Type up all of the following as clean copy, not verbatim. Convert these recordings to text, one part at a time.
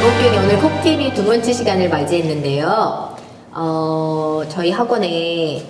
이목균이 오늘 콕TV 두 번째 시간을 맞이했는데요. 저희 학원에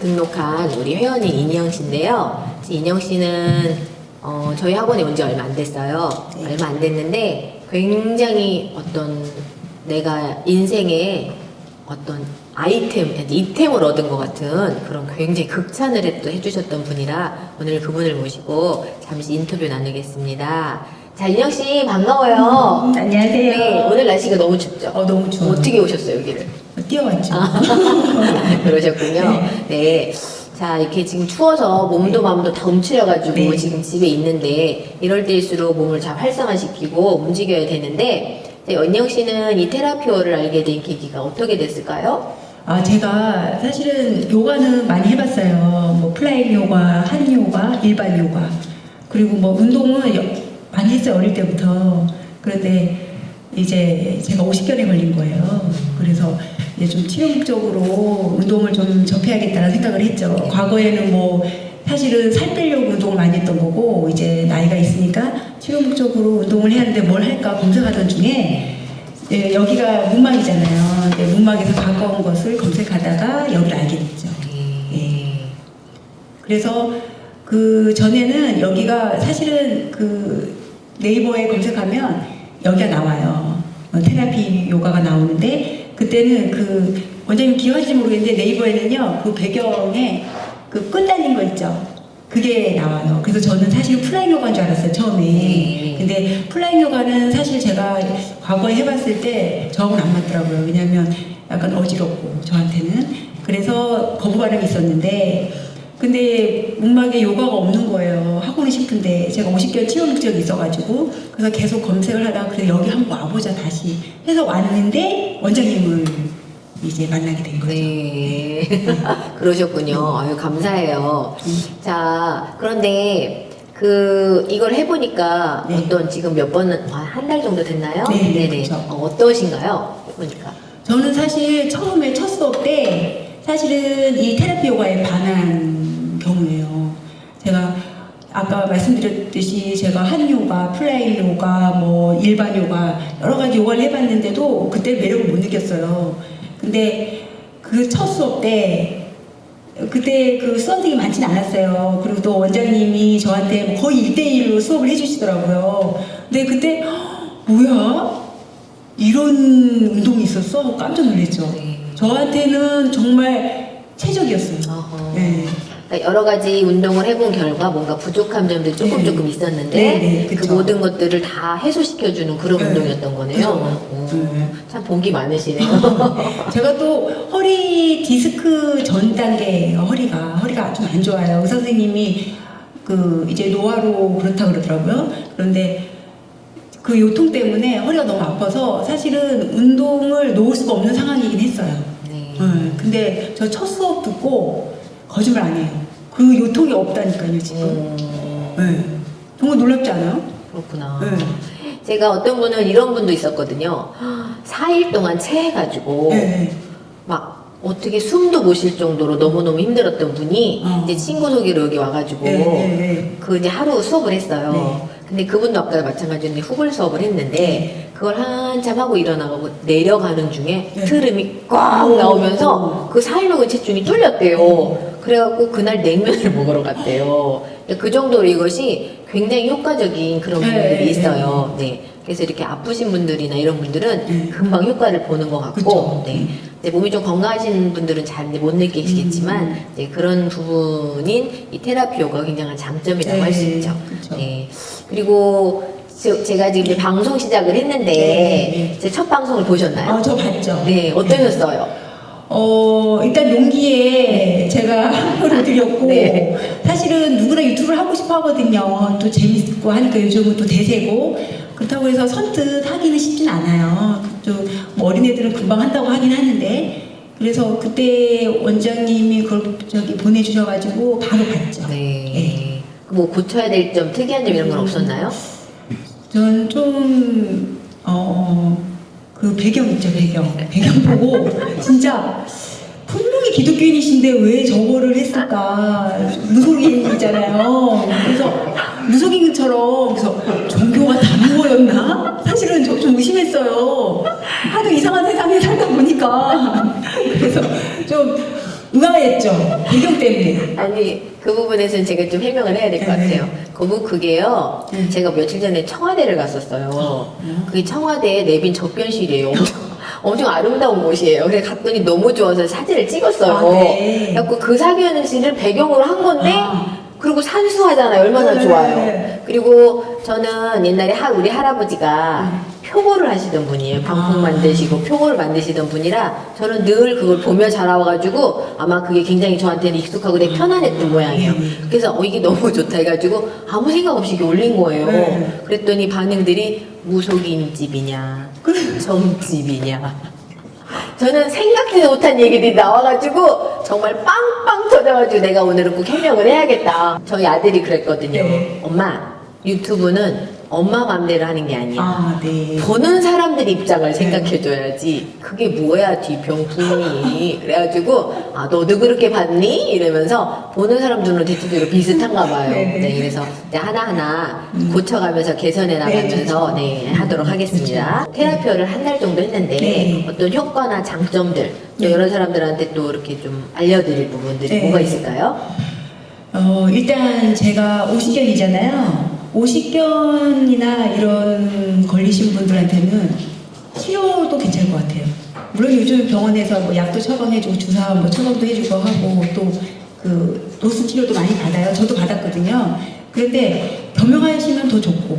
등록한 우리 회원인 인영 씨인데요. 인영 씨는 저희 학원에 온 지 얼마 안 됐어요. 얼마 안 됐는데 굉장히 내가 인생에 이템을 얻은 것 같은 그런 굉장히 극찬을 해주셨던 분이라 오늘 그분을 모시고 잠시 인터뷰 나누겠습니다. 자, 인영씨 반가워요. 안녕하세요. 네, 오늘 날씨가 너무 춥죠? 너무 추워요. 어떻게 오셨어요, 여기를? 뛰어왔죠. 그러셨군요. 네. 자, 이렇게 지금 추워서 몸도 마음도 다 움츠려가지고 네. 지금 집에 있는데 이럴 때일수록 몸을 잘 활성화시키고 움직여야 되는데 인영 씨는 이 테라피어를 알게 된 계기가 어떻게 됐을까요? 제가 사실은 요가는 많이 해봤어요. 뭐 플라잉 요가, 한 요가, 일반 요가. 그리고 뭐 운동은 많이 했어요, 어릴 때부터. 그런데 이제 제가 50견에 걸린 거예요. 그래서 이제 좀 치료 목적으로 운동을 좀 접해야겠다는 생각을 했죠. 과거에는 뭐 사실은 살 빼려고 운동을 많이 했던 거고, 이제 나이가 있으니까 치료 목적으로 운동을 해야 하는데 뭘 할까 검색하던 중에 여기가 문막이잖아요. 근데 문막에서 가까운 것을 검색하다가 여기를 알게 됐죠. 예. 그래서 그 전에는 여기가 사실은 그 네이버에 검색하면 여기가 나와요. 테라피 요가가 나오는데 그때는 그 원장님 기억하실지 모르겠는데 네이버에는요 그 배경에 그 끈 달린 거 있죠. 그게 나와요. 그래서 저는 사실 플라잉 요가인 줄 알았어요 처음에. 근데 플라잉 요가는 사실 제가 과거에 해봤을 때 저하고는 안 맞더라고요. 왜냐면 약간 어지럽고 저한테는. 그래서 거부 반응이 있었는데 근데 문막에 요가가 없는 거예요. 하고는 싶은데 제가 50개월 치료 목적이 있어가지고 그래서 계속 검색을 하다가 그래 여기 한번 와보자 다시 해서 왔는데 원장님을 이제 만나게 된 거죠. 네. 그러셨군요. 아유, 감사해요. 자, 그런데 이걸 해보니까 네. 지금 몇 번, 한 달 정도 됐나요? 네, 네네. 그렇죠. 어떠신가요? 해보니까. 저는 사실 처음에 첫 수업 때 사실은 이 테라피 요가에 반한 경우예요. 제가 아까 말씀드렸듯이 제가 한 요가, 플라잉 요가, 뭐 일반 요가 여러 가지 요가를 해봤는데도 그때 매력을 못 느꼈어요. 근데 그 첫 수업 때 그때 그 수강생이 많지는 않았어요. 그리고 또 원장님이 저한테 뭐 거의 1대1로 수업을 해주시더라고요. 근데 그때 뭐야? 이런 운동이 있었어? 깜짝 놀랐죠. 네. 저한테는 정말 최적이었어요. 네. 그러니까 여러 가지 운동을 해본 결과 뭔가 부족한 점들이 조금 있었는데 네, 그 그쵸. 모든 것들을 다 해소시켜주는 그런 네. 운동이었던 거네요. 참 복이 많으시네요. 제가 또 허리 디스크 전 단계예요. 허리가 좀 안 좋아요. 의사 선생님이 이제 노화로 그렇다 그러더라고요. 그런데 그 요통 때문에 허리가 너무 아파서 사실은 운동을 놓을 수가 없는 상황이긴 했어요. 네. 근데 저 첫 수업 듣고 거짓말 안 해요. 그 요통이 없다니까요, 지금. 네. 정말 놀랍지 않아요? 그렇구나. 네. 제가 어떤 분은 이런 분도 있었거든요. 4일 동안 체해가지고 네. 막 어떻게 숨도 못 쉴 정도로 너무너무 힘들었던 분이 이제 친구 소개로 여기 와가지고 그 이제 하루 수업을 했어요. 네. 근데 그분도 아까 마찬가지로 후불 수업을 했는데 그걸 한참 하고 일어나고 내려가는 중에 트름이 꽉 나오면서 그 4일 먹은 체중이 뚫렸대요. 그래갖고 그날 냉면을 먹으러 갔대요. 그 정도로 이것이 굉장히 효과적인 그런 부분들이 있어요. 네. 그래서 이렇게 아프신 분들이나 이런 분들은 금방 효과를 보는 것 같고, 네. 이제 몸이 좀 건강하신 분들은 잘 못 느끼시겠지만, 이제 그런 부분인 이 테라피 요가가 굉장한 장점이라고 할 수 있죠. 그쵸. 네. 그리고 제가 지금 이제 방송 시작을 했는데, 제 첫 방송을 보셨나요? 저 봤죠. 네. 어떠셨어요? 일단 용기에 제가 한 표를 드렸고, 네. 사실은 누구나 유튜브를 하고 싶어 하거든요. 또 재밌고 하니까 요즘은 또 대세고, 그렇다고 해서 선뜻 하기는 쉽진 않아요. 뭐 어린애들은 금방 한다고 하긴 하는데, 그래서 그때 원장님이 그걸 보내주셔가지고 바로 봤죠. 네. 뭐 고쳐야 될 점, 특이한 점 이런 건 없었나요? 저는 좀, 그 배경 있죠, 배경 보고, 진짜, 분명히 기독교인이신데 왜 저거를 했을까? 무속인이잖아요. 그래서 무속인처럼 그래서 종교가 다 모였나? 사실은 저 좀 의심했어요. 하도 이상한 세상에 살다 보니까 그래서 좀 의아했죠. 배경 때문에. 아니 그 부분에서는 제가 좀 해명을 해야 될 것 네. 같아요. 그게요. 네. 제가 며칠 전에 청와대를 갔었어요. 그게 청와대에 내빈 접견실이에요. 엄청 아름다운 곳이에요. 그래서 갔더니 너무 좋아서 사진을 찍었어요. 아, 네. 그래갖고 그 사견실을 배경으로 한 건데 아. 그리고 산수하잖아요. 얼마나 네. 좋아요. 그리고 저는 옛날에 우리 할아버지가 표고를 하시던 분이에요. 방풍 만드시고 표고를 만드시던 분이라 저는 늘 그걸 보며 자라와가지고 아마 그게 굉장히 저한테는 익숙하고 되게 편안했던 모양이에요. 그래서 이게 너무 좋다 해가지고 아무 생각 없이 이게 올린 거예요. 네. 그랬더니 반응들이 무속인 집이냐 점집이냐 저는 생각지도 못한 얘기들이 나와가지고 정말 빵빵 터져가지고 내가 오늘은 꼭 해명을 해야겠다. 저희 아들이 그랬거든요. 네. 엄마 유튜브는 엄마 맘대로 하는 게 아니야. 아, 네. 보는 사람들 입장을 생각해줘야지. 그게 뭐야 뒤병풍이. 그래가지고 너도 그렇게 봤니? 이러면서 보는 사람들은 대체적으로 비슷한가 봐요. 네. 네, 그래서 이제 하나하나 고쳐가면서 개선해 나가면서 좋죠. 네, 하도록 하겠습니다. 테라피어를 한 달 정도 했는데 네. 어떤 효과나 장점들 또 여러 사람들한테 또 이렇게 좀 알려드릴 부분들이 네. 뭐가 있을까요? 일단 제가 50견이잖아요. 50견이나 이런 걸리신 분들한테는 치료도 괜찮을 것 같아요. 물론 요즘 병원에서 뭐 약도 처방해주고 주사 뭐 처방도 해주고 하고 또 그 도수 치료도 많이 받아요. 저도 받았거든요. 그런데 겸용하시면 더 좋고,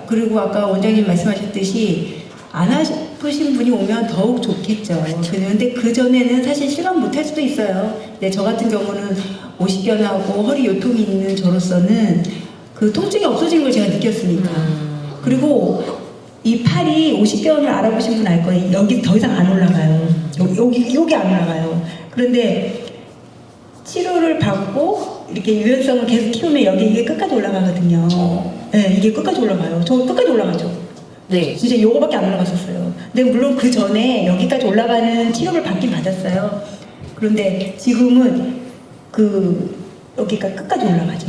그리고 아까 원장님 말씀하셨듯이 안 아프신 분이 오면 더욱 좋겠죠. 그런데 그 전에는 사실 실감 못 할 수도 있어요. 근데 저 같은 경우는 50견하고 허리 요통이 있는 저로서는 그 통증이 없어진 걸 제가 느꼈으니까. 그리고 이 팔이 50견을 알아보신 분 알 거예요. 여기 더 이상 안 올라가요. 여기 안 올라가요. 그런데 치료를 받고 이렇게 유연성을 계속 키우면 여기 이게 끝까지 올라가거든요. 네, 이게 끝까지 올라가요. 저 끝까지 올라가죠. 네. 진짜 요거밖에 안 올라갔었어요. 근데 물론 그 전에 여기까지 올라가는 치료를 받긴 받았어요. 그런데 지금은 여기가 끝까지 올라가죠.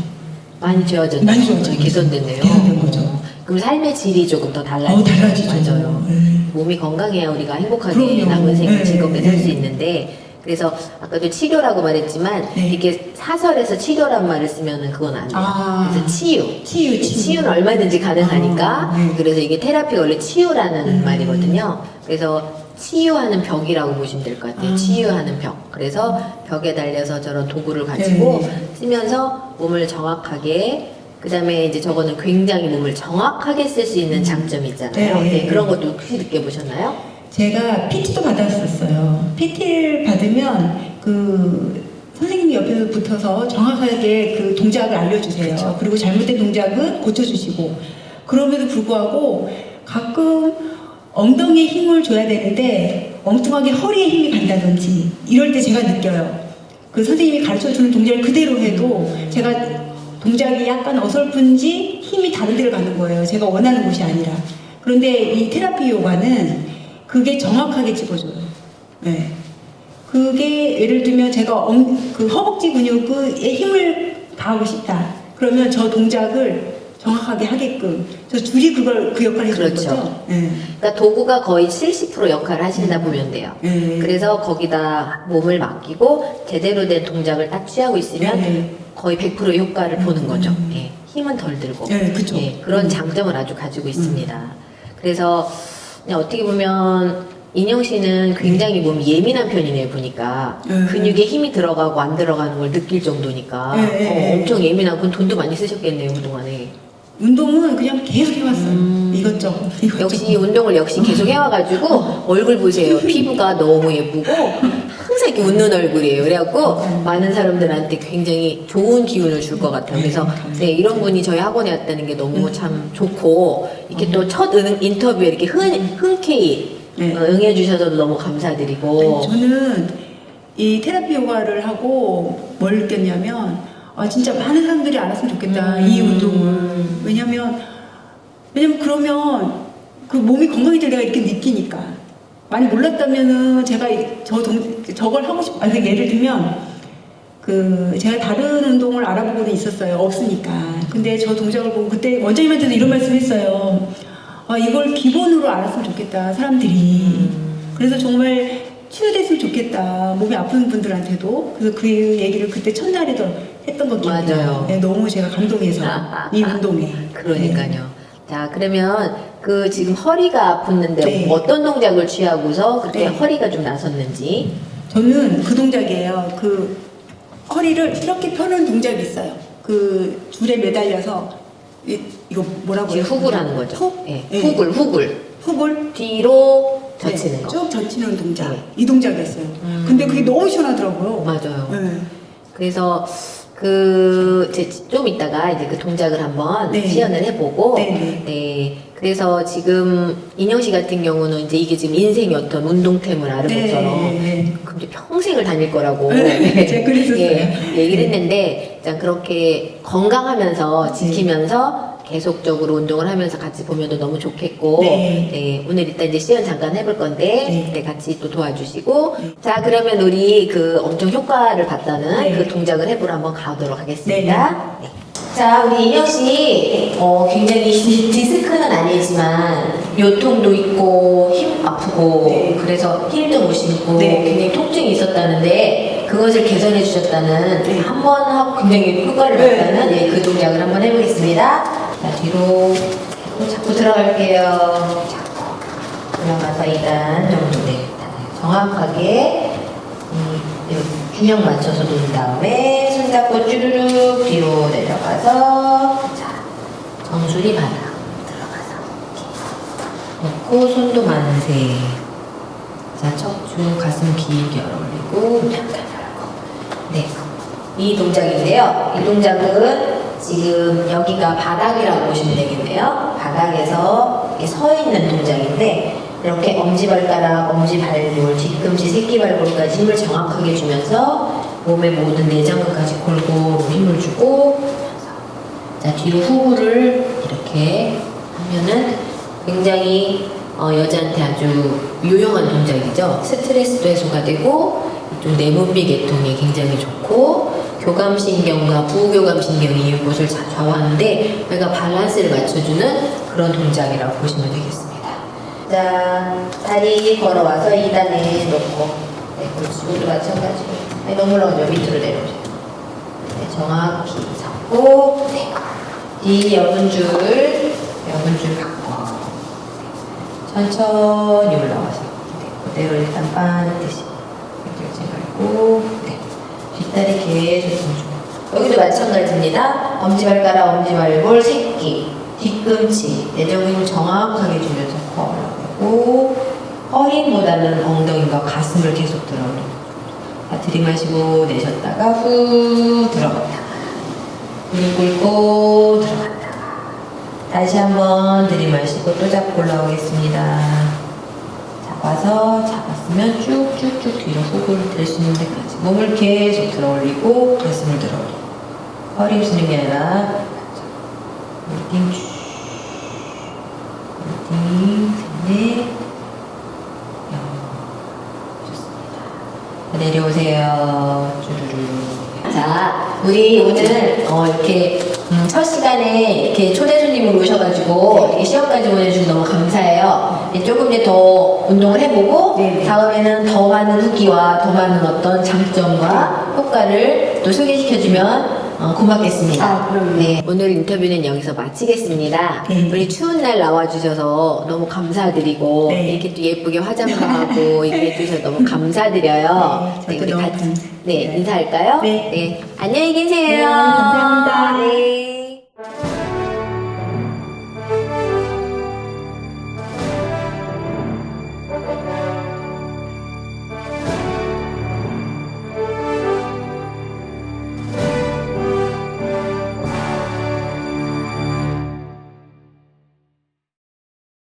많이 좋아졌네요. 많이 좋아졌죠. 개선됐네요. 개선된 거죠. 그럼 삶의 질이 조금 더 달라지죠. 달라지죠. 맞아요. 네. 몸이 건강해야 우리가 행복하게 그럼요. 남은 생을 네, 즐겁게 네. 살 수 있는데 그래서 아까도 치료라고 말했지만 네. 이렇게 사설에서 치료란 말을 쓰면은 그건 안 돼요. 아. 그래서 치유. 치유. 치유는 얼마든지 가능하니까 아, 네. 그래서 이게 테라피가 원래 치유라는 말이거든요. 그래서 치유하는 벽이라고 보시면 될 것 같아요. 치유하는 벽. 그래서 벽에 달려서 저런 도구를 가지고 네. 쓰면서 몸을 정확하게 그 다음에 이제 저거는 굉장히 몸을 정확하게 쓸 수 있는 장점이 있잖아요. 네. 네, 그런 것도 혹시 느껴보셨나요? 제가 PT도 받았었어요. PT를 받으면 선생님이 옆에 붙어서 정확하게 그 동작을 알려주세요. 그리고 잘못된 동작은 고쳐주시고 그럼에도 불구하고 가끔 엉덩이에 힘을 줘야 되는데 엉뚱하게 허리에 힘이 간다든지 이럴 때 제가 느껴요. 그 선생님이 가르쳐주는 동작을 그대로 해도 제가 동작이 약간 어설픈지 힘이 다른 데로 가는 거예요. 제가 원하는 곳이 아니라. 그런데 이 테라피 요가는 그게 정확하게 찍어줘요. 네. 그게 예를 들면 제가 그 허벅지 근육에 힘을 가하고 싶다. 그러면 저 동작을 정확하게 하게끔 저 줄이 그 역할을 해주는 그렇죠. 거죠. 네. 그러니까 도구가 거의 70% 역할을 하신다 보면 돼요. 네. 그래서 거기다 몸을 맡기고 제대로 된 동작을 딱 취하고 있으면 네. 거의 100% 효과를 보는 거죠. 예, 힘은 덜 들고. 네, 그쵸. 예, 그런 장점을 아주 가지고 있습니다. 그래서 그냥 어떻게 보면 인영 씨는 굉장히 몸이 예민한 편이네요, 보니까. 근육에 힘이 들어가고 안 들어가는 걸 느낄 정도니까. 엄청 예민하고 돈도 많이 쓰셨겠네요, 그동안에. 운동은 그냥 계속 해왔어요. 이것저것. 역시 운동을 역시 계속 해와가지고 얼굴 보세요. 피부가 너무 예쁘고 항상 이렇게 웃는 얼굴이에요. 그래갖고 많은 사람들한테 굉장히 좋은 기운을 줄 것 같아요. 그래서 네, 이런 분이 저희 학원에 왔다는 게 너무 참 좋고 이렇게 또 첫 인터뷰에 이렇게 흔쾌히 응해주셔서 너무 감사드리고. 저는 이 테라피 요가를 하고 뭘 느꼈냐면 진짜 많은 사람들이 알았으면 좋겠다 이 운동을. 왜냐면 그러면 그 몸이 건강해질 내가 이렇게 느끼니까. 많이 몰랐다면은 제가 저걸 하고 싶. 예를 들면 제가 다른 운동을 알아보고는 있었어요. 없으니까. 근데 저 동작을 보고 그때 원장님한테도 이런 말씀 했어요. 이걸 기본으로 알았으면 좋겠다, 사람들이. 그래서 정말 치유됐으면 좋겠다, 몸이 아픈 분들한테도. 그래서 그 얘기를 그때 첫날에도 했던 것 같아요. 맞아요. 네, 너무 제가 감동해서 이 운동에. 그러니까요. 자, 그러면 지금 허리가 아팠는데 네. 어떤 동작을 취하고서 그렇게 네. 허리가 좀 나섰는지. 저는 그 동작이에요. 허리를 이렇게 펴는 동작이 있어요. 줄에 매달려서 이거 뭐라고 해요? 지금 훅을 하는 거죠. 훅? 네. 네. 훅을 뒤로 네, 젖히는 거. 쭉 젖히는 동작. 네. 이 동작이었어요. 근데 그게 너무 시원하더라고요. 맞아요. 네. 그래서 이제 좀 이따가 이제 그 동작을 한번 네. 시연을 해보고, 네. 네. 그래서 지금 인영 씨 같은 경우는 이제 이게 지금 인생의 어떤 운동템을 아는 것처럼 네. 그럼 이제 평생을 다닐 거라고 네, 제가 그랬었어요. 얘기를 했는데, 일단 그렇게 건강하면서 지키면서 계속적으로 운동을 하면서 같이 보면도 너무 좋겠고, 네. 네, 오늘 일단 이제 시연 잠깐 해볼 건데, 네. 그때 같이 또 도와주시고, 네. 자, 그러면 우리 엄청 효과를 봤다는 네. 그 동작을 해보러 한번 가보도록 하겠습니다. 네. 자, 우리 인영 씨, 굉장히 디스크는 아니지만, 요통도 있고, 힘 아프고, 네. 그래서 힐도 못 신고, 네. 굉장히 통증이 있었다는데, 그것을 개선해 주셨다는, 네. 한번 하고 굉장히 효과를 네. 봤다는 그 동작을 한번 해보겠습니다. 자, 뒤로 자꾸 들어갈게요. 자꾸 들어가서 2단 정도 정확하게 균형 맞춰서 놓은 다음에 손 잡고 쭈르륵 뒤로 내려가서, 자, 정수리 바닥 들어가서 이렇게 놓고 손도 만세. 자, 척추 가슴 길게 열어올리고 약간 열고. 네, 이 동작인데요. 이 동작은 지금 여기가 바닥이라고 보시면 되겠네요. 바닥에서 이렇게 서 있는 동작인데, 이렇게 엄지발가락, 엄지발볼, 뒤꿈치, 새끼발볼까지 힘을 정확하게 주면서 몸의 모든 내장근까지 골고루 힘을 주고, 자, 뒤로 후부를 이렇게 하면은 굉장히 여자한테 아주 유용한 동작이죠. 스트레스도 해소가 되고, 이쪽 내분비 계통에 굉장히 좋고, 교감신경과 부교감신경이 이곳을 좌우하는데, 저희가 밸런스를 맞춰주는 그런 동작이라고 보시면 되겠습니다. 자, 다리 걸어와서 2단에 놓고, 네, 그렇지. 이것도 마찬가지로. 네, 너무 올라오죠. 밑으로 내려오세요. 네, 정확히 잡고, 네. 뒤 여분 줄 갖고, 천천히 올라와서, 네, 그대로 일단 반드시 이렇게 말고, 네. 뒷다리 계속 좀. 여기도 마찬가지입니다. 엄지발가락, 엄지발볼, 새끼, 뒤꿈치, 내정을 정확하게 주면서 올라가고, 허리보다는 엉덩이와 가슴을 계속 들어올리고. 자, 들이마시고 내셨다가 후 들어갔다가, 무릎 꿇고 들어갔다가, 다시 한번 들이마시고 또 잡고 올라오겠습니다. 잡아서 잡았으면 쭉쭉쭉 뒤로 호흡을 들 수 있는 데까지 몸을 계속 들어올리고 가슴을 들어올리고, 허리 쓰는 게 아니라 물팅 쭉, 물팅 셋넷, 좋습니다. 내려오세요. 쭈루루. 자, 우리 오늘 이렇게 첫 시간에 이렇게 초대 손님으로 오셔가지고 이렇게 시험까지 보내주셔서 너무 감사해요. 이제 조금 이제 더 운동을 해보고, 네네. 다음에는 더 많은 후기와 더 많은 어떤 장점과 효과를 또 소개시켜주면 고맙겠습니다. 아, 그럼요. 네, 오늘 인터뷰는 여기서 마치겠습니다. 네. 우리 추운 날 나와주셔서 너무 감사드리고, 네. 이렇게 또 예쁘게 화장도 하고 이렇게 해주셔서 너무 감사드려요. 네, 저도 우리 너무 같이 감사합니다. 인사할까요? 네. 안녕히 계세요. 네, 감사합니다.